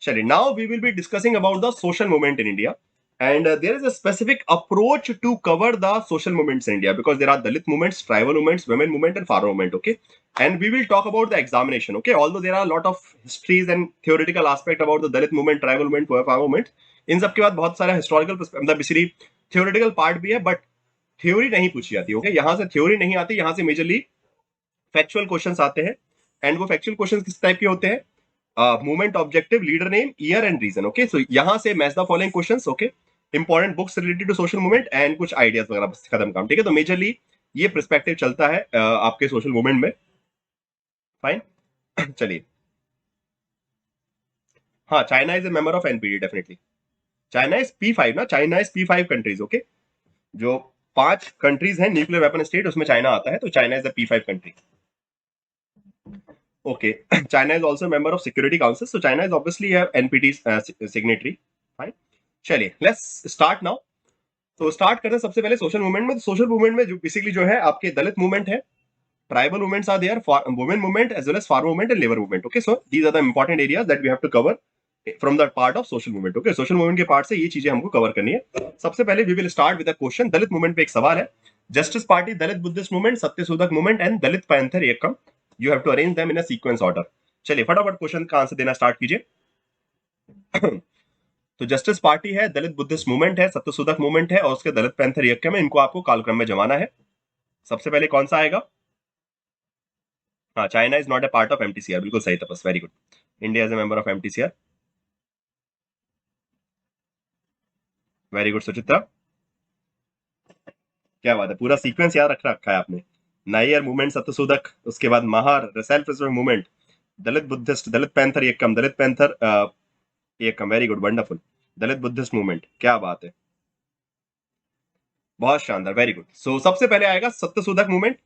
चलिए, now we will be discussing about the social movement in India, and there is a specific approach to cover the social movements in India because there are Dalit movements, tribal movements, women movement, and farmer movement. Okay, and we will talk about the examination. Okay, although there are a lot of histories and theoretical aspect about the Dalit movement, tribal movement, farmer movement, इन सब के बाद बहुत सारा historical मतलब basically theoretical part भी है, but theory नहीं पूछी जाती. ओके, यहाँ से थ्योरी नहीं आती, यहाँ से मेजरली फैक्चुअल क्वेश्चंस आते हैं. एंड वो फैक्चुअल क्वेश्चंस किस टाइप के होते हैं? Movement, objective, leader name, year and reason. Okay, so यहां से match the following questions. Okay, important books related to social movement and कुछ आइडियाज वगैरह, बस खत्म काम. ठीक है, तो मेजरली ये पर्सपेक्टिव चलता है आपके सोशल मूवमेंट में. फाइन. चलिए, हाँ, China is a member of NPD definitely. China is P5 ना, China is P5 countries. Okay, जो 5 कंट्रीज हैं न्यूक्लियर वेपन स्टेट, उसमें चाइना आता है, तो China is the P5 country. Okay, China is also a member of Security Council, so China is obviously a NPT signatory. Fine. चलिए, let's start now. तो start करते हैं सबसे पहले सोशल मूवमेंट में. सोशल मूवमेंट में जो बेसिकली जो है आपके दलित मूवमेंट है, tribal movements are there, women movement as well as farmer movement and labour movement. Okay, so these are the important areas that we have to cover from the part of social movement. Okay, social movement के part से ये चीजें हमको कवर करनी है. सबसे पहले we will start with a question. Dalit movement पे एक सवाल है. Justice party, Dalit Buddhist movement, Satyashodhak movement and Dalit panther Iyakkam, you have to arrange them in a sequence order. चलिए, फटाफट क्वेश्चन का आंसर देना स्टार्ट कीजिए. तो जस्टिस पार्टी है, दलित बुद्धिस्ट मूवमेंट है, सत्यशोधक मूवमेंट है और उसके दलित पैंथर यज्ञ में, इनको आपको कालक्रम में जमाना है. सबसे पहले कौन सा आएगा? हाँ, China is not a part of MTCR. बिल्कुल सही Tapas, very good. India is a member of MTCR. Very good Suchitra, क्या बात है, पूरा सीक्वेंस याद रख रखा है आपने. नायर मूवमेंट, सत्यशोधक, उसके बाद Mahar self respect movement, Dalit Buddhist, Dalit panther Iyakkam, Dalit panther Iyakkam. Very good, wonderful. Dalit Buddhist movement, क्या बात है, बहुत शानदार, वेरी गुड. सो सबसे पहले आएगा Satyashodhak movement,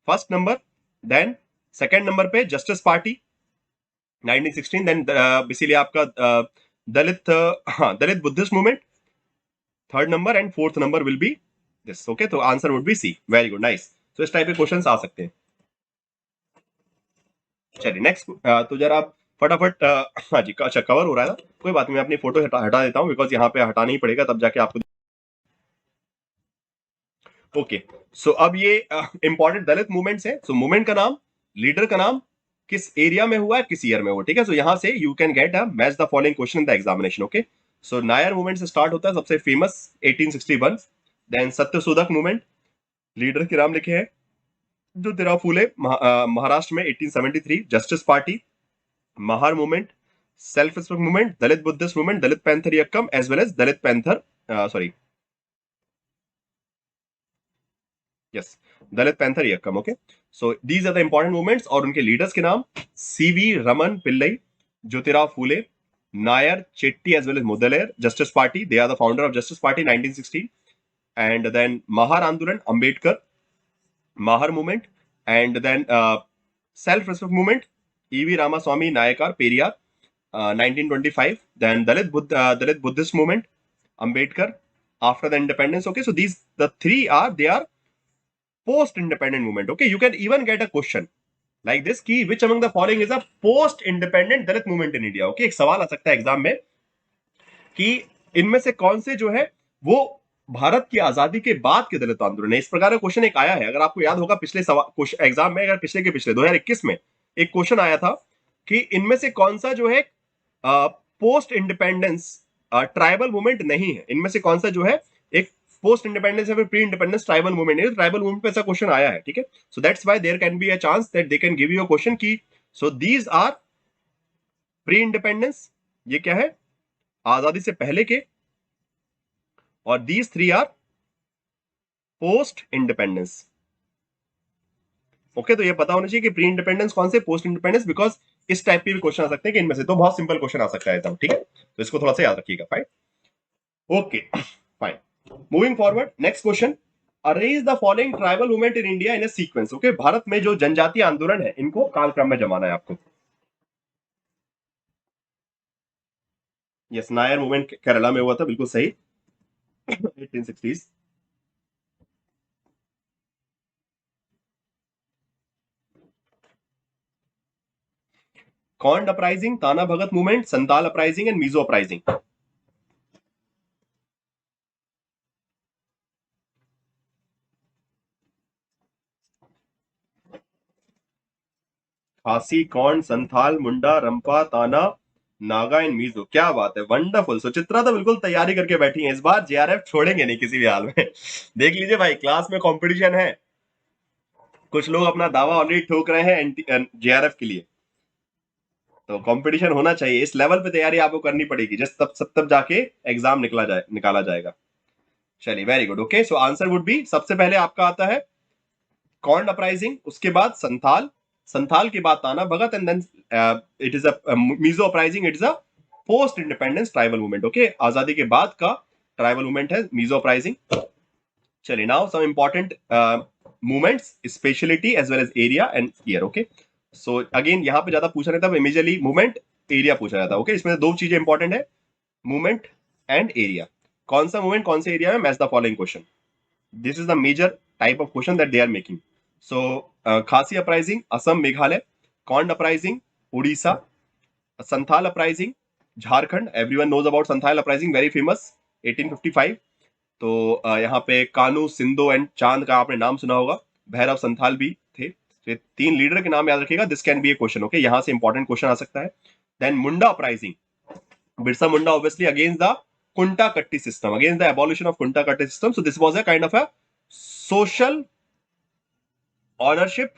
first number. Then second number पे जस्टिस पार्टी 1916. देन इसीलिए आपका दलित हाँ, Dalit Buddhist movement third number, and fourth number will be this. Okay, तो answer would be C. Very good, nice. तो इस टाइप के क्वेश्चंस आ सकते हैं. चलिए नेक्स्ट. तो जरा आप फटाफट हाँ जी, अच्छा कवर हो रहा है ना, कोई बात नहीं, मैं अपनी फोटो हटा देता हूँ बिकॉज यहाँ पे हटाना ही पड़ेगा, तब जाके आपको. ओके, सो अब ये इंपॉर्टेंट दलित मूवमेंट्स है. सो मूवमेंट का नाम, लीडर का नाम, किस एरिया में हुआ है, किस ईयर में हुआ. ठीक है, सो यहां से you can get a match the following question in the examination. Okay, so Nair movement से स्टार्ट होता है, सबसे famous 1861. Then Satyashodhak movement, leader के नाम लिखे हैं ज्योतिराव फूले, महाराष्ट्र में 1873. Justice party, Mahar movement, self respect movement, Dalit Buddhist movement, Dalit panther Iyakkam as well as Dalit panther sorry yes, Dalit panther Iyakkam. Okay, so these are the important movements और उनके लीडर्स के नाम: CV Raman Pillai, Jyotirao Phule, Nair, Chetty as well as Mudaliar. Justice party, they are the founder of justice party 1916. And then Mahar आंदोलन, Ambedkar, Mahar movement. And then self respect movement, EV Ramaswamy Naicker, Periyar, 1925. Then Dalit Buddhist movement, Ambedkar, after the independence. Okay, so these the three are they are post-independent movement. Okay, you can even get a question like this कि which among the following is a post-independent Dalit movement in India. Okay, एक सवाल आ सकता है exam में कि इनमें से कौन से जो है वो भारत की आजादी के बाद के दलित आंदोलन है. इस प्रकार का क्वेश्चन एक आया है, अगर आपको याद होगा पिछले एग्जाम में, अगर पिछले के पिछले 2021 में एक क्वेश्चन आया था कि इनमें से कौन सा जो है पोस्ट इंडिपेंडेंस ट्राइबल मूवमेंट नहीं है, इनमें से कौन सा जो है एक पोस्ट इंडिपेंडेंस या फिर प्री इंडिपेंडेंस ट्राइबल मूवमेंट है. ट्राइबल मूवमेंट पे ऐसा क्वेश्चन आया है. ठीक है, so that's why there can be a chance that they can give you a question की so these are pre independence, ये क्या है, आजादी से पहले के, और these three are post independence. Okay, तो ये पता होना चाहिए कि प्री इंडिपेंडेंस कौन से, पोस्ट इंडिपेंडेंस, बिकॉज इस टाइप के भी क्वेश्चन आ सकते हैं कि इनमें से, तो बहुत सिंपल क्वेश्चन आ सकता है एकदम. ठीक है, तो इसको थोड़ा सा याद रखिएगा. Fine, okay fine. Moving forward, next question. Arrange the following tribal movement in India in A sequence. Okay, Bharat में जो जनजातीय आंदोलन है इनको कालक्रम में जमाना है आपको. यस, नायर मूवमेंट केरला में हुआ था, बिल्कुल सही, 1860s. Kond uprising, Tana Bhagat movement, Santhal uprising and Mizo uprising. Khasi, Kond, Santhal, मुंडा, रंपा, ताना, नागा एंड मीजो। क्या बात है, वंडरफुल। सुचित्रा तो बिल्कुल तैयारी करके बैठी है, इस बार जेआरएफ छोड़ेंगे नहीं किसी भी हाल में। देख लीजिए भाई, क्लास में कंपटीशन है, कुछ लोग अपना दावा ऑलरेडी ठोक रहे हैं जेआरएफ के लिए, तो कंपटीशन होना चाहिए। इस लेवल पे तैयारी आपको करनी पड़ेगी, जस्ट तब जाके एग्जाम निकाला जाएगा। चलिए, very good. Okay, so answer would B, सबसे पहले आपका आता है कॉन्ड अपराइजिंग, उसके बाद संथाल, संथाल के बाद Tana Bhagat, and then it is a Mizo uprising, it is a post independence tribal movement. Okay, आजादी के बाद का ट्राइबल मूवमेंट है मीजो अपराइजिंग। चलिए, now some important movements, speciality as well as area and year. Okay, so again यहाँ पे ज्यादा पूछा रहता है इमीजिएटली मूवमेंट, एरिया पूछा जाता है। ओके, इसमें दो चीजें इंपॉर्टेंट है, मूवमेंट एंड एरिया। कौन सा मूवमेंट कौन से एरिया में, match the following question. This is the major type of question that they are making. So Khasi uprising Assam Meghalaya, Kond uprising Orissa, Santhal uprising Jharkhand, everyone knows about Santhal uprising, very famous, 1855। तो यहाँ पे कानू, Sindhu and चांद का आपने नाम सुना होगा, भैरव संथाल भी थे। तो तीन लीडर के नाम याद रखिएगा, this can be a question. Okay, यहां से इंपॉर्टेंट क्वेश्चन आ सकता है। Then Munda uprising, Birsa Munda obviously against the Kunta Katti system, against the abolition of Kunta Katti system. So this was a kind of a social ownership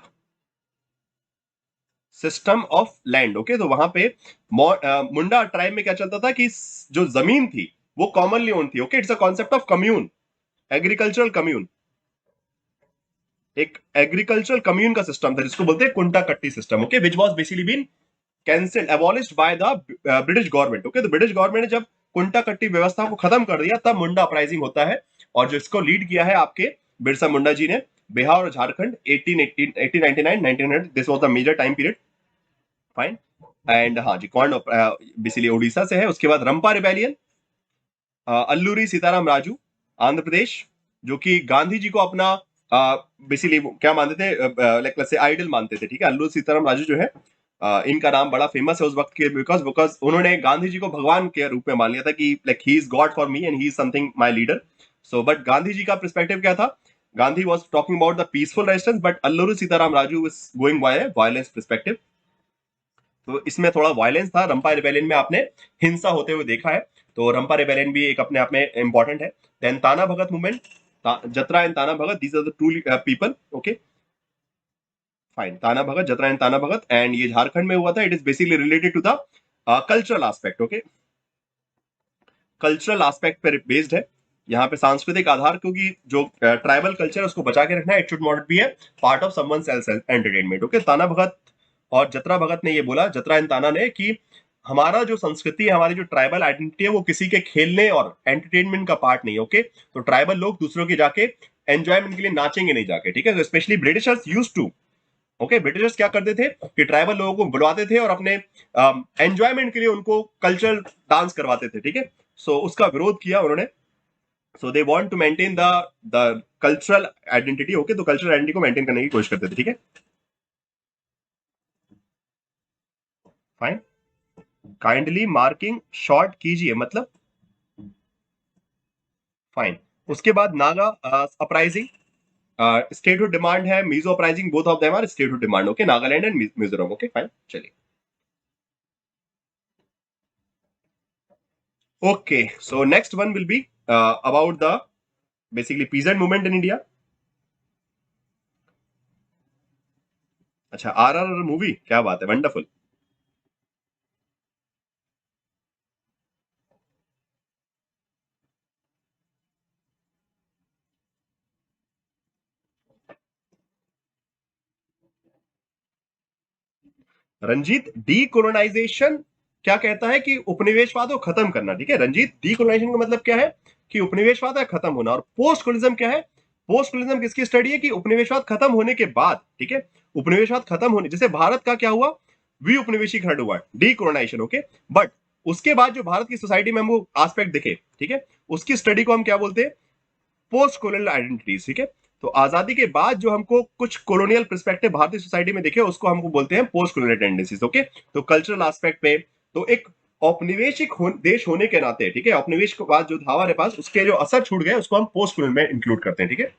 system of land. Okay, तो वहां पे मुंडा tribe में क्या चलता था कि जो जमीन थी वो कॉमनली ओन थी। Okay, it's a concept of commune, agricultural commune, एक एग्रीकल्चरल कम्यून का सिस्टम था जिसको बोलते हैं Kunta Katti system. Okay, which was basically been cancelled, abolished by the British government. Okay, तो ब्रिटिश गवर्नमेंट ने जब कुंटा कट्टी व्यवस्था को खत्म कर दिया, तब मुंडा अपराइजिंग होता है, और जो इसको लीड किया है आपके बिरसा मुंडा जी ने, बिहार और Jharkhand, 1818 1899 1900, this was the major time period. Fine, and हाँ जी, कौन बेसिकली उड़ीसा से है। उसके बाद रंपा रिबेलियन, अल्लूरी सीताराम राजू, आंध्र प्रदेश, जो कि गांधी जी को अपना बेसिकली क्या मानते थे, लाइक से आइडल मानते थे। ठीक है, अल्लूरी सीताराम राजू जो है, इनका नाम बड़ा फेमस है उस वक्त के, बिकॉज बिकॉज उन्होंने गांधी जी को भगवान के रूप में मान लिया था कि like he is God for me and he is something my leader. So but Gandhi ji का परस्पेक्टिव क्या था, Gandhi was talking about the peaceful resistance, but Alluri Sitaram Raju is going by violence perspective. तो इसमें थोड़ा वायलेंस था, रंपा रिबेलियन में आपने हिंसा होते हुए देखा है, तो रंपा रिबेलियन भी एक अपने आप में इंपॉर्टेंट है। देन ताना Bhagat movement, Jatra and Tana Bhagat, these are the two people. Okay, fine, Tana Bhagat, Jatra and Tana Bhagat, and ये झारखंड में हुआ था। It is basically related to the cultural aspect. Okay, cultural aspect पर बेस्ड है यहाँ पे, सांस्कृतिक आधार, क्योंकि जो ट्राइबल कल्चर है उसको बचा के रखना है, it should not be A part of someone else entertainment. Okay, ताना भगत और जतरा भगत ने ये बोला, जतरा एंड ताना ने, कि हमारा जो संस्कृति है, हमारी जो ट्राइबल आइडेंटिटी है, वो किसी के खेलने और एंटरटेनमेंट का पार्ट नहीं है। ओके, तो ट्राइबल लोग दूसरों के जाके एंजॉयमेंट के लिए नाचेंगे नहीं जाके। ठीक है, तो specially Britishers used to, okay, Britishers क्या करते थे कि ट्राइबल लोगों को बुलवाते थे और अपने एंजॉयमेंट के लिए उनको कल्चरल डांस करवाते थे। ठीक है, सो उसका विरोध किया उन्होंने। So they want to maintain the cultural identity. Okay, तो कल्चरल आइडेंटिटी को मेंटेन करने की कोशिश करते थे। ठीक है, फाइन, काइंडली मार्किंग शॉर्ट कीजिए मतलब, फाइन। उसके बाद नागा अपराइजिंग, स्टेटहुड डिमांड है, Mizo uprising, both of them are statehood demand. Okay, Nagaland and Mizoram. Okay, fine, चलिए। Okay, so next one will be about the basically peasant movement in India. अच्छा, RRR movie, क्या बात है, वंडरफुल। रंजीत, डीकोलोनाइजेशन क्या कहता है कि उपनिवेशवाद को खत्म करना। ठीक है, रंजीत, डीकोलोनाइजेशन का मतलब क्या है कि उपनिवेशवाद का खत्म होना, और पोस्ट कोलिज्म क्या है, पोस्ट कोलिज्म किसकी स्टडी है कि उपनिवेशवाद खत्म होने के बाद। ठीक है, उपनिवेशवाद खत्म होने, जैसे भारत का क्या हुआ, विउपनिवेशीकरण हुआ, डीकोलोनाइजेशन। ओके, बट उसके बाद जो भारत की सोसाइटी में हम वो एस्पेक्ट देखे, ठीक है, उसकी स्टडी को हम क्या बोलते हैं, पोस्ट कोलोनियल आइडेंटिटीज। ठीक है, तो आजादी के बाद जो हमको कुछ कॉलोनियल पर्सपेक्टिव भारतीय सोसाइटी में दिखे उसको हमको बोलते हैं पोस्ट कॉलोनियल टेंडेंसीज। ओके, तो कल्चरल एस्पेक्ट पे, तो एक औपनिवेशिक देश होने के नाते, ठीक है, औपनिवेश के बाद जो था हमारे पास उसके जो असर छूट गए उसको हम पोस्ट कॉलोनियल में इंक्लूड करते हैं। ठीक है,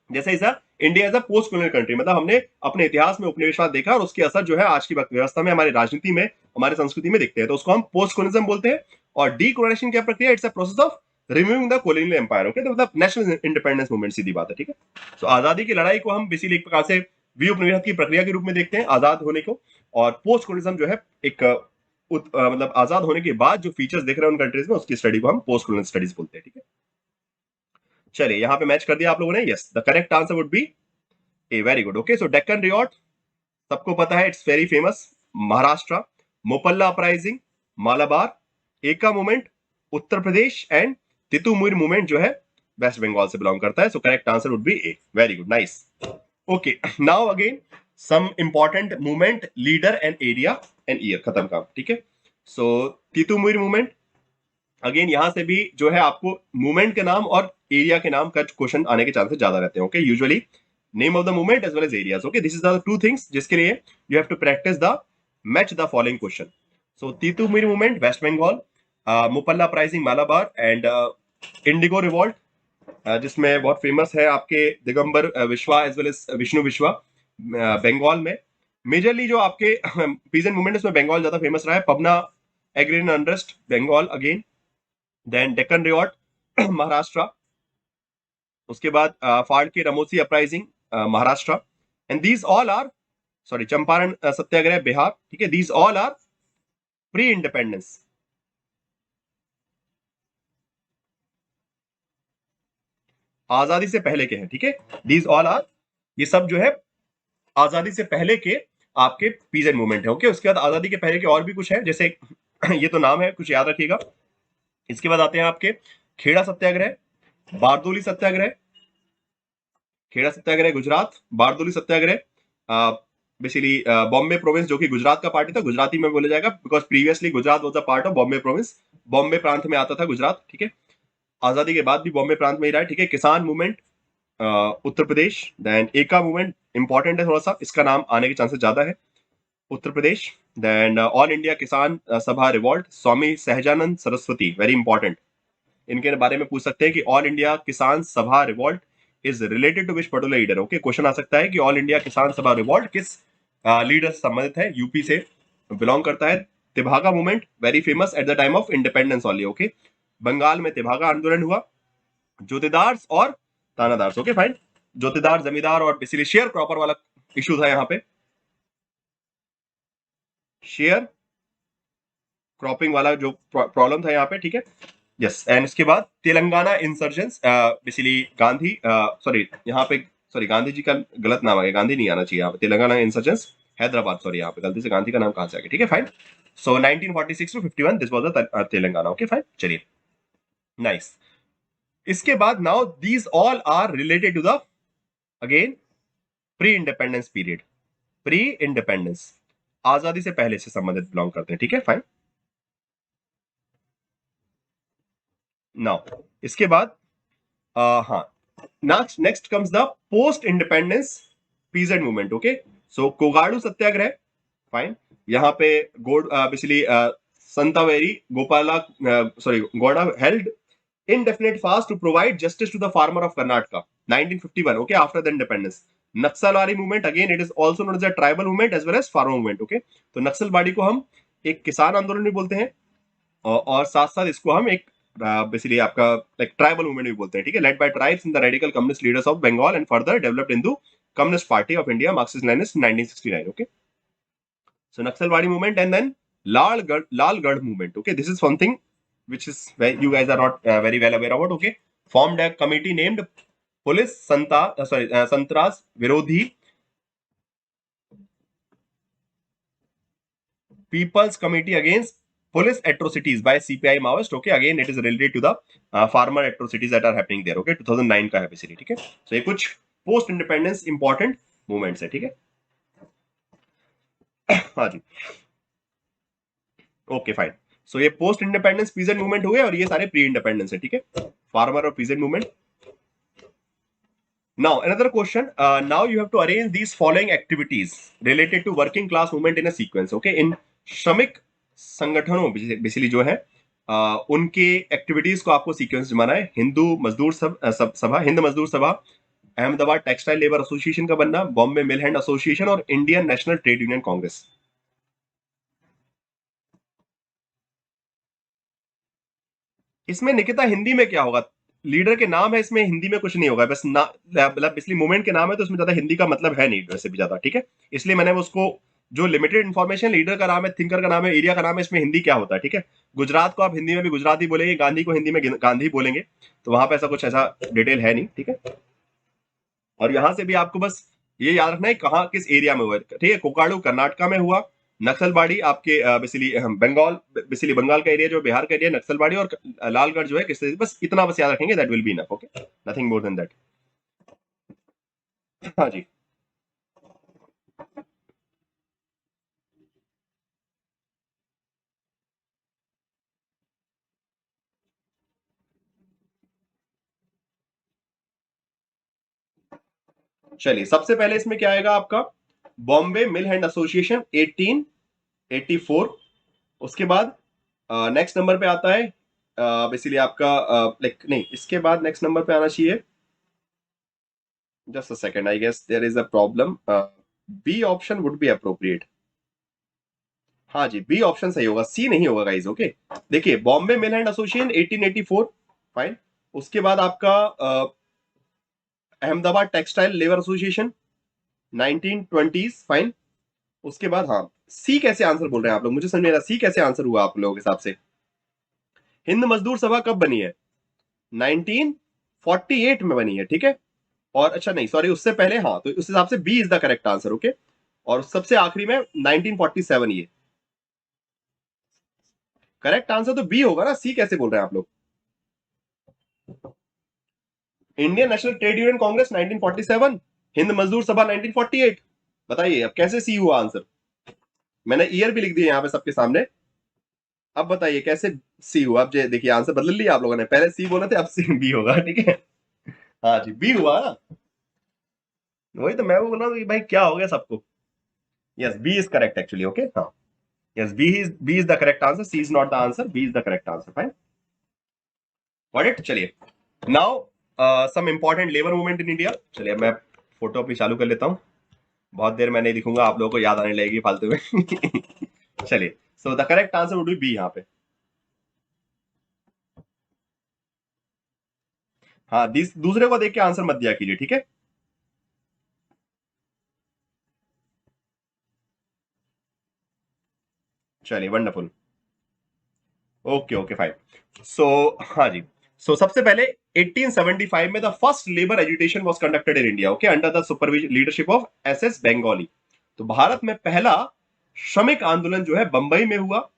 जैसे इस India as a post colonial country, मतलब हमने अपने इतिहास में उपनिवेशवाद देखा और उसके असर जो है आज की व्यवस्था में, हमारी राजनीति में, हमारे संस्कृति में दिखते हैं, तो उसको हम पोस्ट कॉलोनिज्म बोलते हैं। और डी कॉलोनाइजेशन क्या प्रक्रिया, it's a process of removing the colonial empire. Okay, तो मतलब नेशनल इंडिपेंडेंस मूवमेंट, सीधी बात है। ठीक है, तो आजादी की लड़ाई को हम बेसिकली एक प्रकार से विउपनिवेश की प्रक्रिया के रूप में देखते हैं, आजाद होने को। और पोस्ट कॉलोनिज्म जो है एक मतलब आजाद होने के बाद जो फीचर्स देख रहे हैं उन कंट्रीज में, उसकी स्टडी को हम पोस्ट कॉलोनियल स्टडीज बोलते हैं। ठीक है, चलिए यहां पे मैच कर दिया आप लोगों ने। Yes, the correct answer would be a, very good. Okay, so Deccan riot सबको पता है, it's very famous, Maharashtra. Moplah uprising, Malabar. Eka movement, Uttar Pradesh. And Titumir movement जो है वेस्ट बंगाल से बिलोंग करता है। So correct answer would be a, very good, nice. Okay, now again some important movement, leader and area and year, खत्म काम। ठीक है, सो तितुमुर मूवमेंट, अगेन यहां से भी जो है आपको मूवमेंट के नाम और एरिया के नाम का क्वेश्चन आने के चांसेस ज्यादा रहते हैं। Okay, usually name of the movement as well as areas. Okay, this is the two things जिसके लिए you have to practice the match the following question. So Titumir movement West Bengal, Moplah uprising Malabar, and indigo revolt जिसमें बहुत famous है आपके दिगंबर विश्वा as well as Vishnu विश्वा, बंगाल में। Majorly जो आपके पीजेंट मूवमेंट उसमें बंगाल ज्यादा फेमस रहा है। Pabna agrarian unrest, Bengal again. Then Deccan revolt, Maharashtra. उसके बाद Phadke Ramosi uprising, Maharashtra. And these all are, sorry, Champaran Satyagraha, Bihar. ठीक है, these all are pre independence, आजादी से पहले के हैं। ठीक है, दीज ऑल आर, ये सब जो है आजादी से पहले के आपके पीजेंट मूवमेंट है। ओके, उसके बाद आजादी के पहले के और भी कुछ है, जैसे ये तो नाम है, कुछ याद रखिएगा। इसके बाद आते हैं आपके खेड़ा सत्याग्रह, बारदोली सत्याग्रह। खेड़ा सत्याग्रह गुजरात, बारदोली सत्याग्रह बेसिकली बॉम्बे प्रोविंस, जो कि गुजरात का पार्ट था, गुजराती में बोला जाएगा because previously Gujarat was a part of Bombay province. Bombay प्रांत में आता था गुजरात। ठीक है, आजादी के बाद भी बॉम्बे प्रांत में ही रहा है। ठीक है, किसान मूवमेंट, उत्तर प्रदेश। देन एका मूवमेंट इंपॉर्टेंट है थोड़ा सा, इसका नाम आने के चांसेस ज्यादा है, Uttar Pradesh. Then all India Kisan Sabha revolt, Swami Sahajanand Saraswati, very important, इनके बारे में पूछ सकते हैं कि all India Kisan Sabha revolt is related to which particular leader. Okay, question आ सकता है कि all India Kisan Sabha revolt किस लीडर से संबंधित है, यूपी से बिलोंग करता है। Tebhaga movement, very famous at the time of independence only. Okay, Bengal में तिभागा आंदोलन हुआ। जोतेदार्स और तानादार्स, ओके फाइन, जोतेदार जमींदार और बेसिकली शेयर क्रॉपर वाला इशू था यहाँ पे, शेयर क्रॉपिंग वाला जो प्रॉब्लम था यहाँ पे। ठीक है, यस। एंड इसके बाद Telangana insurgents, basically Gandhi, sorry यहाँ पे, सॉरी गांधी जी का गलत नाम आ गया, गांधी नहीं आना चाहिए यहाँ पे, तेलंगाना इंसर्जेंस हैदराबाद, सॉरी यहाँ पे गलती से गांधी का नाम कहां से आ गया। ठीक है, fine. So 1946 to 51 this was the Telangana. Okay fine, चलिए, नाइस। इसके बाद now these all are related to the again pre independence period, pre independence, आजादी से पहले से संबंधित बिलोंग करते हैं। ठीक है, फाइन। नाउ इसके बाद हाँ, next comes the post independence peasant movement. Okay, so Kagodu Satyagraha, fine. यहाँ पे गोड basically Shantaveri Gopala, sorry Gowda held indefinite fast to provide justice to the farmer of Karnataka, 1951. Okay, after the independence. नक्सलवादी movement, again it is also known as a tribal movement as well as farmer movement. Okay, तो नक्सलवादी को हम एक किसान आंदोलन भी बोलते हैं और साथ साथ इसको हम एक बेसिकली आपका लाइक ट्राइबल मूवमेंट भी बोलते हैं। ठीक है, led by tribes in the radical communist leaders of Bengal and further developed into communist party of India, Marxist Leninist, 1969. Okay, so Naxalbari movement and then Lalgarh movement. Okay, this is something which is you guys are not very well aware about. Okay, formed a committee named Police Santras Virodhi People's Committee Against Police Atrocities by CPI Maoist. Okay, again it is related to the farmer atrocities that are happening there. Okay, 2009 का है basically. ठीक है, so ये कुछ post independence important movements है। ठीक है, हाँ जी, ओके फाइन। सो ये पोस्ट इंडिपेंडेंस पीजेंट मूवमेंट हुए और ये सारे प्री इंडिपेंडेंस है। ठीक है, फार्मर और peasant movement. Now, another question. Now you have to arrange these following activities related to working class movement in a sequence. Okay, in श्रमिक संगठनों बेसिकली जो है उनके एक्टिविटीज को आपको सीक्वेंस बनाना है। हिंदू मजदूर सभा, हिंद मजदूर सभा, अहमदाबाद टेक्सटाइल लेबर एसोसिएशन का बनना, बॉम्बे मिल हैंड एसोसिएशन और Indian national trade union Congress. इसमें निकिता हिंदी में क्या होगा? लीडर के नाम है, इसमें हिंदी में कुछ नहीं होगा, बस ना मतलब इसलिए मूवमेंट के नाम है तो उसमें ज्यादा हिंदी का मतलब है नहीं वैसे भी ज्यादा, ठीक है। इसलिए मैंने उसको जो लिमिटेड इन्फॉर्मेशन, लीडर का नाम है, थिंकर का नाम है, एरिया का नाम है, इसमें हिंदी क्या होता है, ठीक है। गुजरात को आप हिंदी में भी गुजराती बोलेंगे, गांधी को हिंदी में गांधी बोलेंगे, तो वहां पे ऐसा कुछ ऐसा डिटेल है नहीं, ठीक है। और यहां से भी आपको बस ये याद रखना है कहाँ किस एरिया में हुआ है, ठीक है। कोकाड़ू कर्नाटका में हुआ, नक्सलबाड़ी आपके बेसिकली बंगाल, बेसिकली बंगाल का एरिया जो बिहार का एरिया, नक्सलबाड़ी, और लालगढ़ जो है किस, बस इतना बस याद रखेंगे, that will be enough, okay, nothing more than that. हाँ जी, चलिए सबसे पहले इसमें क्या आएगा आपका, बॉम्बे मिल हैंड एसोसिएशन 1884। उसके बाद नेक्स्ट नंबर पे आता है बेसिकली आपका लाइक नहीं, इसके बाद नेक्स्ट नंबर पे आना चाहिए, just a second, I guess there is a problem, B option would be appropriate. हाँ जी, बी ऑप्शन सही होगा, सी नहीं होगा गाइस, ओके। देखिए बॉम्बे मिल एंड एसोसिएशन 1884, फाइन। उसके बाद आपका Ahmedabad textile labour association 1920s, fine. उसके बाद हाँ, सी कैसे आंसर बोल रहे हैं आप लोग, मुझे समझ नहीं आ रहा सी कैसे आंसर हुआ आप लोगों के हिसाब से। हिंद मजदूर सभा कब बनी है? 1948 में बनी है, ठीक है। और अच्छा नहीं सॉरी, उससे पहले, हाँ, तो उस हिसाब से B is the correct answer, okay. और सबसे आखिरी में 1947, ये करेक्ट आंसर तो बी होगा ना, सी कैसे बोल रहे हैं आप लोग? Indian national trade union congress 1947, Hind Mazdoor सभा 1948। बताइए अब कैसे सी हुआ आंसर? मैंने ईयर भी लिख दिया यहाँ पे सबके सामने। अब बताइए कैसे सी हुआ? अब देखिए आंसर बदल लिया आप लोगों ने, पहले सी बोले थे, अब सी बी होगा, ठीक है। हाँ जी, बी हुआ ना। वही तो मैं बोल रहा हूँ कि भाई क्या हो गया सबको। Yes, B is correct actually, okay, हाँ। Yes, B is the correct answer, C is not the answer, B is the correct answer, fine. Got it, चलिए। Now some important labour movement in India. चलिए मैं photo अपनी चालू कर लेता हूँ, बहुत देर मैं नहीं दिखूंगा, आप लोगों को याद आने लगेगी फालतू में। चलिए, so the correct answer would be B यहाँ पे। हाँ, दूसरे को देख के आंसर मत दिया कीजिए, ठीक है। चलिए, वंडरफुल, ओके ओके फाइन। सो हाँ जी, सो सबसे पहले 1875 में the first labour agitation was conducted in India, okay, under the supervision leadership of S Bengali. तो भारत में पहला श्रमिक आंदोलन जो है बंबई में हुआ,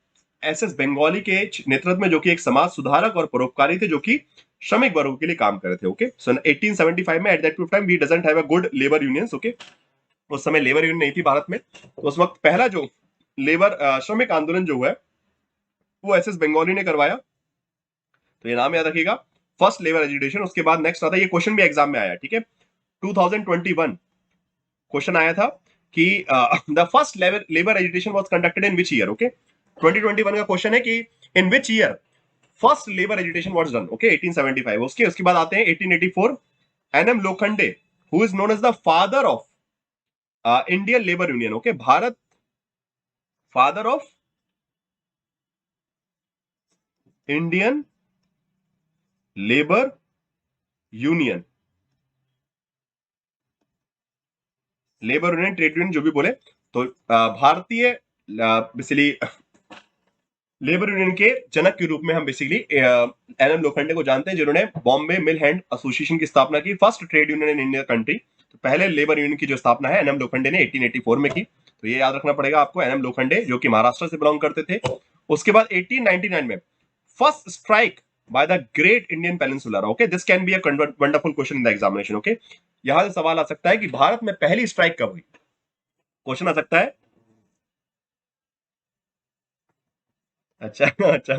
एस बंगाली के नेतृत्व में, जो कि एक समाज सुधारक और परोपकारी थे, जो कि श्रमिक वर्गों के लिए काम कर रहे थे, ओके। सो 1875 में, at that time we doesn't have a good labour unions, okay. उस समय लेबर यूनियन नहीं थी भारत में, तो उस वक्त पहला जो लेबर श्रमिक आंदोलन जो हुआ है वो एस बंगाली ने करवाया, तो ये नाम याद रखिएगा, फर्स्ट लेबर एजुटेशन। उसके बाद नेक्स्ट आता है, ये क्वेश्चन भी एग्जाम में आया, ठीक है, 2021 क्वेश्चन आया था कि the first labour agitation was conducted in which year, okay. 2021 का क्वेश्चन है कि in which year first labour agitation was done, okay, 1875। उसके बाद आते हैं 1884, N M Lokhande, who is known as the father of Indian labour union, okay, Bharat, father of Indian labour union, labour union, trade union, जो भी बोले, तो भारतीय बेसिकली लेबर यूनियन के जनक के रूप में हम बेसिकली एनएम लोखंडे को जानते हैं, जिन्होंने बॉम्बे मिल हैंड एसोसिएशन की स्थापना की, first trade union in India country. तो पहले लेबर यूनियन की जो स्थापना है एनएम लोखंडे ने 1884 में की, तो ये याद रखना पड़ेगा आपको, एनएम लोखंडे जो कि महाराष्ट्र से बिलोंग करते थे। उसके बाद 1899 में first strike by the great Indian peninsular, okay, this can be a wonderful question in the examination, okay. यहां से सवाल आ सकता है कि भारत में पहली स्ट्राइक कब हुई, क्वेश्चन आ सकता है। अच्छा अच्छा,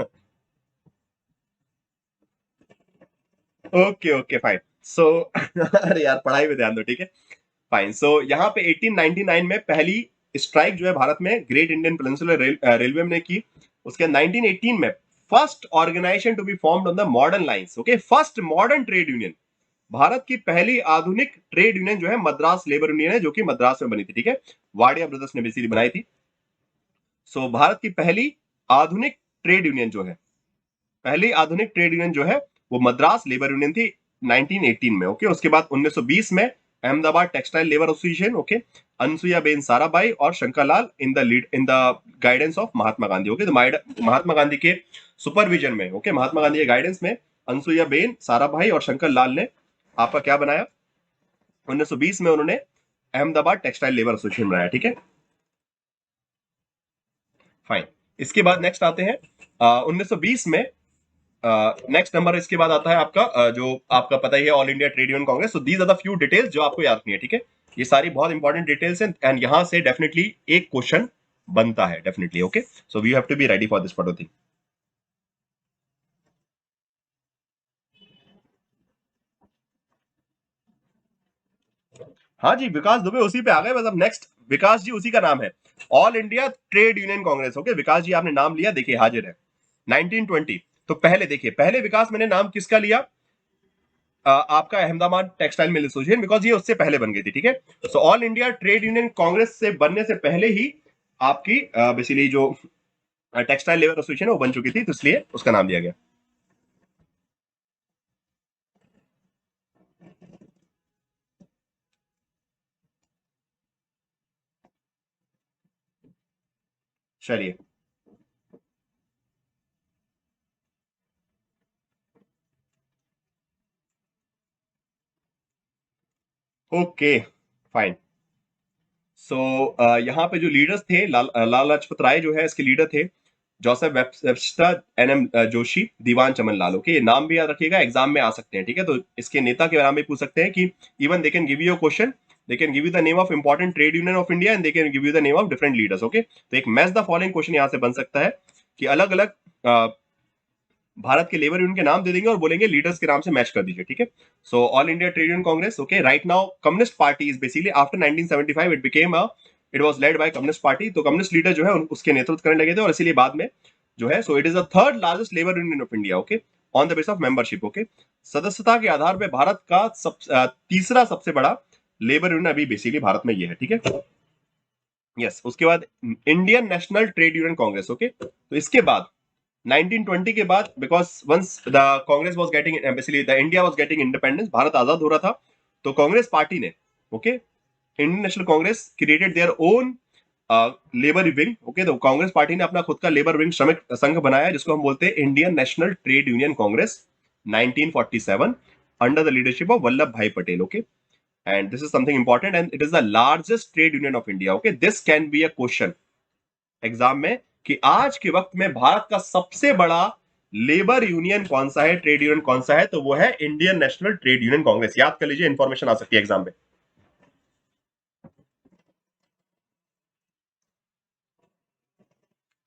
ओके ओके फाइन। सो अरे यार पढ़ाई में ध्यान दो, ठीक है, फाइन। सो यहाँ पे 1899 में पहली स्ट्राइक जो है भारत में ग्रेट इंडियन पेनिनसुलर रेलवे ने की। उसके 1918 में first organisation to be formed on the modern lines, okay, first modern trade union, Bharat की पहली आधुनिक ट्रेड यूनियन जो है मद्रास लेबर यूनियन है, जो कि मद्रास में बनी थी, ठीक है, वाडिया ब्रदर्स ने बेसिकली बनाई थी। सो भारत की पहली आधुनिक ट्रेड यूनियन जो है, पहली आधुनिक ट्रेड यूनियन जो है वो मद्रास लेबर यूनियन थी 1918 में, ओके। उसके बाद 1920 में Ahmedabad textile labour association, okay, Anasuya Ben Sarabhai और Shankarlal in the guidance of Mahatma Gandhi, okay. तो महात्मा गांधी के सुपरविजन में, ओके, महात्मा गांधी के गाइडेंस में अनसुया बेन साराभाई और शंकर लाल ने आपका क्या बनाया, 1920 में उन्होंने अहमदाबाद टेक्सटाइल लेबर एसोसिएशन बनाया, ठीक है, फाइन। इसके बाद नेक्स्ट आते हैं 1920 में, नेक्स्ट नंबर इसके बाद आता है आपका जो आपका पता ही है, all India trade union congress. So these are the few details जो आपको याद रखनी है, ठीक है, ये सारी बहुत इंपॉर्टेंट डिटेल्स हैं एंड यहां से डेफिनेटली एक क्वेश्चन बनता है definitely, okay. So we have to be ready for this particular thing. हाँ जी, विकास दुबे उसी पे आ गए बस। अब नेक्स्ट विकास जी, उसी का नाम है all India trade union congress, okay. Vikas ji आपने नाम लिया, देखिए हाजिर है 1920। तो पहले देखिए, पहले विकास मैंने नाम किसका लिया, आपका Ahmedabad textile mill association, because ये उससे पहले बन गई थी, ठीक है। So all India trade union Congress से बनने से पहले ही आपकी बेसिकली जो टेक्सटाइल लेबर एसोसिएशन है वो बन चुकी थी, तो इसलिए उसका नाम दिया गया। चलिए, ओके, फाइन। सो यहाँ पे जो लीडर्स थे, लाला लाजपत राय जो है इसके लीडर थे, जोसेफ वेबस्टर, एनएम जोशी, दीवान चमन लाल, ओके। ये नाम भी याद रखिएगा, एग्जाम में आ सकते हैं, ठीक है। तो इसके नेता के नाम भी पूछ सकते हैं कि even they can give you a question, they can give you the name of important trade union of India and they can give you the name of different leaders, okay. तो एक मैच द फॉलोइंग क्वेश्चन यहाँ से बन सकता है कि अलग अलग भारत के लेबर यूनियन के नाम दे देंगे और बोलेंगे लीडर्स के नाम से मैच कर दीजिए, ठीक है। So all India trade union congress, okay, right now communist party is basically after 1975 it became a, it was led by communist party. तो कम्युनिस्ट लीडर जो है उसके नेतृत्व करने लगे थे और इसीलिए बाद में जो है, so it is the third largest labour union of India, okay, on the base of membership, okay. सदस्यता के आधार पर भारत का तीसरा सबसे बड़ा लेबर यूनियन अभी बेसिकली भारत में ये है, ठीक है, यस। उसके बाद Indian national trade union congress, okay. तो इसके बाद 1920 के बाद, because once the Congress was getting basically the India was getting independence, Bharat आजाद हो रहा था, तो कांग्रेस पार्टी ने, okay, Indian national Congress created their own labour wing, okay. तो कांग्रेस पार्टी ने अपना खुद का लेबर विंग श्रमिक संघ बनाया जिसको हम बोलते हैं Indian national trade union congress 1947 under the leadership of Vallabh Bhai Patel, okay. And this is something important and it is the largest trade union of India, okay. This can be a question exam में कि आज के वक्त में भारत का सबसे बड़ा labour union कौन सा है, ट्रेड यूनियन कौन सा है, तो वो है Indian national trade union Congress. याद कर लीजिए, इंफॉर्मेशन आ सकती है एग्जाम में।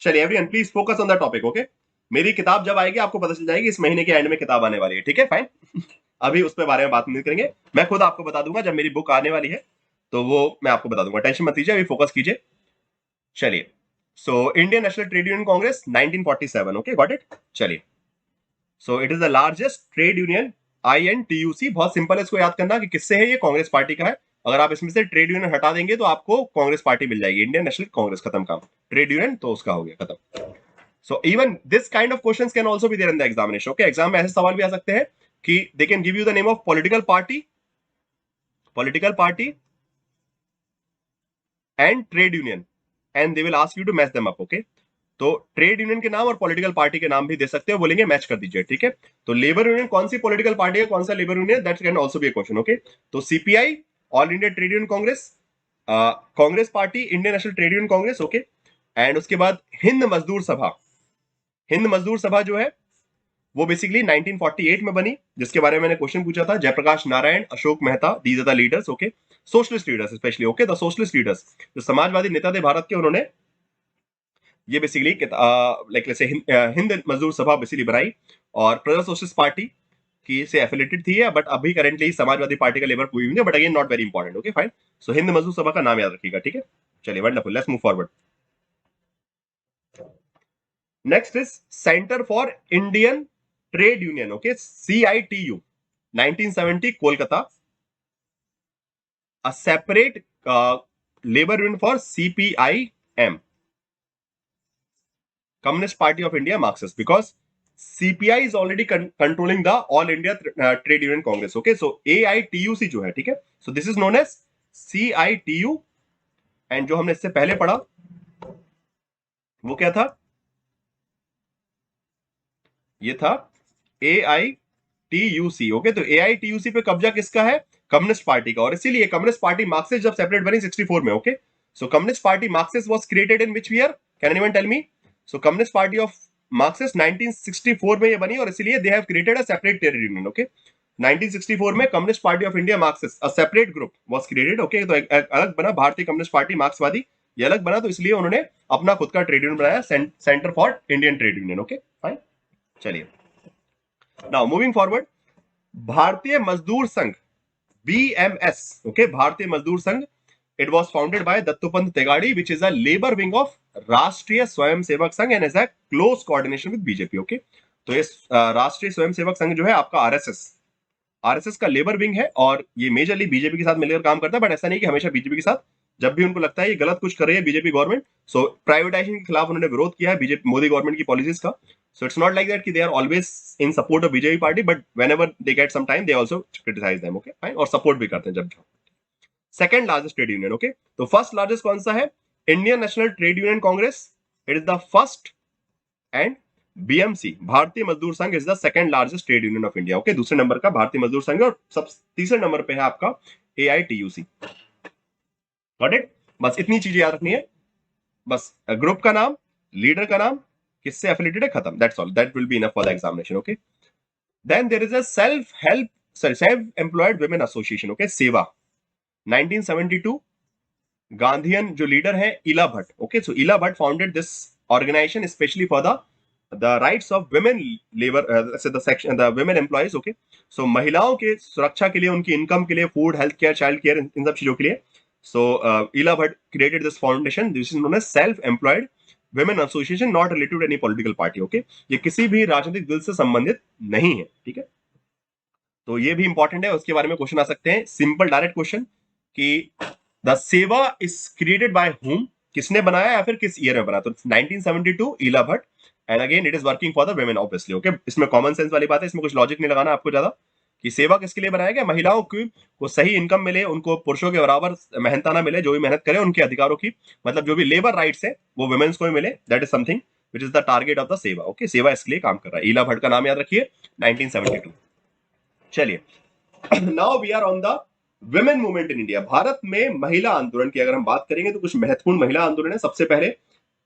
चलिए everyone please focus on the topic, okay. मेरी किताब जब आएगी आपको पता चल जाएगी, इस महीने के एंड में किताब आने वाली है, ठीक है, फाइन। अभी उस पर बारे में बात नहीं करेंगे, मैं खुद आपको बता दूंगा जब मेरी बुक आने वाली है, तो वो मैं आपको बता दूंगा, टेंशन मत लीजिए, अभी फोकस कीजिए। चलिए, so Indian national trade union congress 1947, okay, got it. चलिए, so it is the largest trade union, INTUC, बहुत सिंपल है इसको याद करना कि किससे है, ये कांग्रेस पार्टी का है। अगर आप इसमें से ट्रेड यूनियन हटा देंगे तो आपको कांग्रेस पार्टी मिल जाएगी, इंडियन नेशनल कांग्रेस, खत्म काम। ट्रेड यूनियन तो उसका हो गया खत्म। So even this kind of questions can also be there in the examination, okay. Exam में ऐसे सवाल भी आ सकते हैं कि they can give you the name of political party and trade union and they will ask you to match them up, okay. तो trade union के नाम और पॉलिटिकल पार्टी के नाम भी दे सकते हो, बोलेंगे मैच कर दीजिए, ठीक है। तो लेबर यूनियन कौन सी पॉलिटिकल पार्टी है, कौन सा labour union, that can also be a question, okay. तो CPI, all India trade union Congress, Congress party, Indian national trade union congress, okay. And उसके बाद हिंद मजदूर सभा, हिंद मजदूर सभा जो है वो बेसिकली 1948 में बनी, जिसके बारे में मैंने क्वेश्चन पूछा था, Jayaprakash Narayan, Ashok Mehta, these are the leaders, okay. Socialist leaders specially, okay, the socialist leaders, जो समाजवादी नेता थे भारत के, उन्होंने ये बेसिकली लाइक हिंद मजदूर सभा बेसिकली बनाई। और प्रजा सोशलिस्ट पार्टी कि से एफिलेटेड थी है, बट अभी करेंटली समाजवादी पार्टी का लेबर हुई है, but again not very important. Okay fine. So Hind Mazdoor Sabha का नाम याद रखिएगा, ठीक है। चलिए wonderful, let's move forward. Next is centre for Indian trade union, okay, CITU, 1970 Kolkata, a separate labor union for CPIM, Communist Party of India Marxist, because CPI is already controlling the All India Trade Union Congress. Okay, so AITUC जो है, ठीक है, so this is known as CITU, and जो हमने इससे पहले पढ़ा वो क्या था, ये था AITUC। ओके, तो AITUC पे कब्जा किसका है, कम्युनिस्ट पार्टी का, और इसीलिए कम्युनिस्ट पार्टी मार्क्सिस्ट जब सेपरेट बनी 64 में, okay, so communist party Marxist was created in which year, can anyone tell me? So communist party of Marxist 1964 में ये बनी, और इसीलिए they have created a separate trade union. Okay, 1964 में communist party of India Marxist a separate group was created. Okay, तो अलग बना भारतीय कम्युनिस्ट पार्टी मार्क्सवादी, ये अलग बना, तो इसलिए उन्होंने अपना खुद का ट्रेड यूनियन बनाया, centre for Indian trade union. Okay fine, चलिए नाउ मूविंग फॉरवर्ड। भारतीय मजदूर संघ, BMS, ओके, भारतीय मजदूर संघ, it was founded by Dattopant Tegadi, which is a labor wing of राष्ट्रीय Swayamsevak Sangh and is a close coordination with BJP। Okay, तो ये राष्ट्रीय स्वयंसेवक संघ जो है आपका RSS का लेबर विंग है, और ये मेजरली बीजेपी के साथ मिलकर काम करता है, बट ऐसा नहीं कि हमेशा बीजेपी के साथ, जब भी उनको लगता है ये गलत कुछ कर रही है बीजेपी गवर्नमेंट, सो प्राइवेटाइजेशन के खिलाफ उन्होंने विरोध किया है बीजेपी मोदी गवर्नमेंट की पॉलिसीज का। So it's not like that कि they are always in support of BJP party, but whenever they get some time they also criticize them. Okay fine, और सपोर्ट भी करते हैं जब। Second largest trade union, okay, तो first largest कौन सा है, Indian national trade union congress, it is the first, and BMC, Bharatiya Mazdoor Sangh, is the second largest trade union of India. Okay, दूसरे नंबर का भारतीय मजदूर संघ, और सब तीसरे नंबर पे है आपका AITUC। Got it? बस इतनी चीजें याद रखनी है, बस ग्रुप का नाम, लीडर का नाम, किससे एफिलिएटेड है, खत्म, that's all, that will be enough for the examination. Okay, then there is a self employed women association, okay, सेवा, 1972, गांधीयन जो लीडर है इला Bhatt. Okay, so Ila Bhatt founded this organisation specially for the rights of women labor, the women employees। okay, so महिलाओं के सुरक्षा के लिए, उनकी इनकम के लिए, food, health care, child care, इन सब चीजों के लिए, so इला Bhatt created this foundation, this is known as self employed women association, not related to any political party। okay, ये किसी भी राजनीतिक दल से संबंधित नहीं है, ठीक है, तो ये भी इंपॉर्टेंट है, उसके बारे में क्वेश्चन आ सकते हैं, सिंपल डायरेक्ट क्वेश्चन, कि द सेवा इज क्रिएटेड बाय हुम, किसने बनाया या फिर किस ईयर में बना, तो 1972 इला Bhatt, and again it is working for the women obviously. Okay, इसमें कॉमन सेंस वाली बात है, इसमें कुछ लॉजिक नहीं लगाना आपको ज्यादा, कि सेवा किसके लिए बनाया गया, महिलाओं को सही इनकम मिले, उनको पुरुषों के बराबर मेहनताना मिले, जो भी मेहनत करे उनके अधिकारों की, मतलब जो भी लेबर राइट्स है वो वुमेन्स को भी मिले, that is something which is the target of the सेवा। ओके, सेवा इसके लिए काम कर रहा है, इला भट्ट का नाम याद रखिए, 1972। चलिए, now we are on the women movement in India. Bharat में महिला आंदोलन की अगर हम बात करेंगे तो कुछ महत्वपूर्ण महिला आंदोलन है। सबसे पहले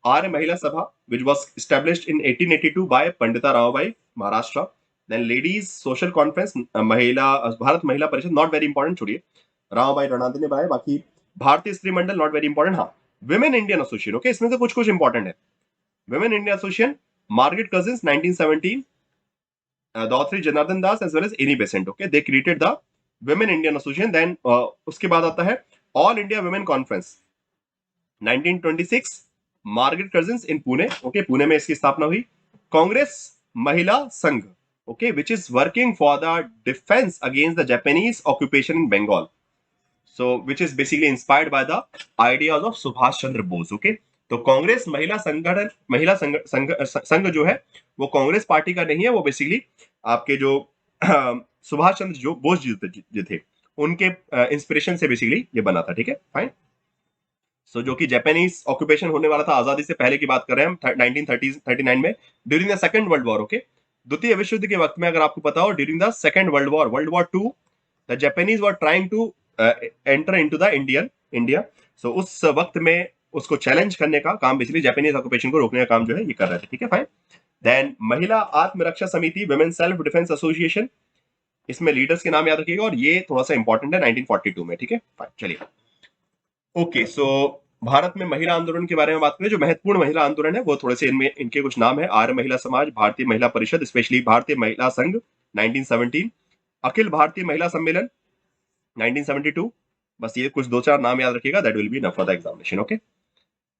आर्य महिला सभा, which was established in 1882 by Pandita Ramabai, Maharashtra. Then ladies social conference, महिला भारत महिला परिषद, नॉट वेरी इंपॉर्टेंट, छोड़िए, रामाबाई रणा ने बनाया, बाकी भारतीय स्त्री मंडल, नॉट वेरी इंपॉर्टेंट। हाँ, वुमेन इंडियन एसोसिएशन, ओके, इसमें से कुछ कुछ इंपॉर्टेंट है। Women Indian association, Margaret cousins, 1917, the author Janardan Das as well as Annie Besant. Okay, they created the women indian association। then उसके बाद आता है all India women conference, 1926, Margaret Cousins in Pune. Okay, Pune में इसकी स्थापना हुई। Congress Mahila Sangh, okay, which is working for the defence against the Japanese occupation in Bengal, so which is basically inspired by the ideas of Subhash Chandra Bose. Okay, तो Congress महिला संगठन, महिला संघ जो है वो कांग्रेस पार्टी का नहीं है, वो बेसिकली आपके जो सुभाष चंद्र जो बोस जी थे उनके इंस्पिरेशन से बेसिकली ये बना था, ठीक है, फाइन। सो जो कि जापानीज ऑक्यूपेशन होने वाला था, आजादी से पहले की बात कर रहे हैं हम, 1939 में, during the second world war. Okay, द्वितीय विश्व युद्ध के वक्त में, अगर आपको पता हो, during the second world war 2, the Japanese were trying to enter into the India. सो उस वक्त में उसको चैलेंज करने का काम बेसिकली जापानीज ऑक्यूपेशन को रोकने का काम जो है ये कर रहे थे, ठीक है, फाइन। देन महिला आत्मरक्षा समिति, वुमेन सेल्फ डिफेंस एसोसिएशन, इसमें लीडर्स के नाम याद रखिएगा, और ये थोड़ा सा इंपॉर्टेंट है, 1942 में, ठीक है, फाइन। चलिए, ओके, सो भारत में महिला आंदोलन के बारे में बात करें, जो महत्वपूर्ण महिला आंदोलन है वो थोड़े से इनमें इनके कुछ नाम है, आर्य महिला समाज, भारतीय महिला परिषद, स्पेशली भारतीय महिला संघ, 1917, अखिल भारतीय महिला सम्मेलन 1972। बस ये कुछ दो चार नाम याद रखिएगा, that will be enough for the examination. Okay,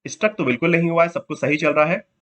stuck तो बिल्कुल नहीं हुआ है, सब कुछ सही चल रहा है।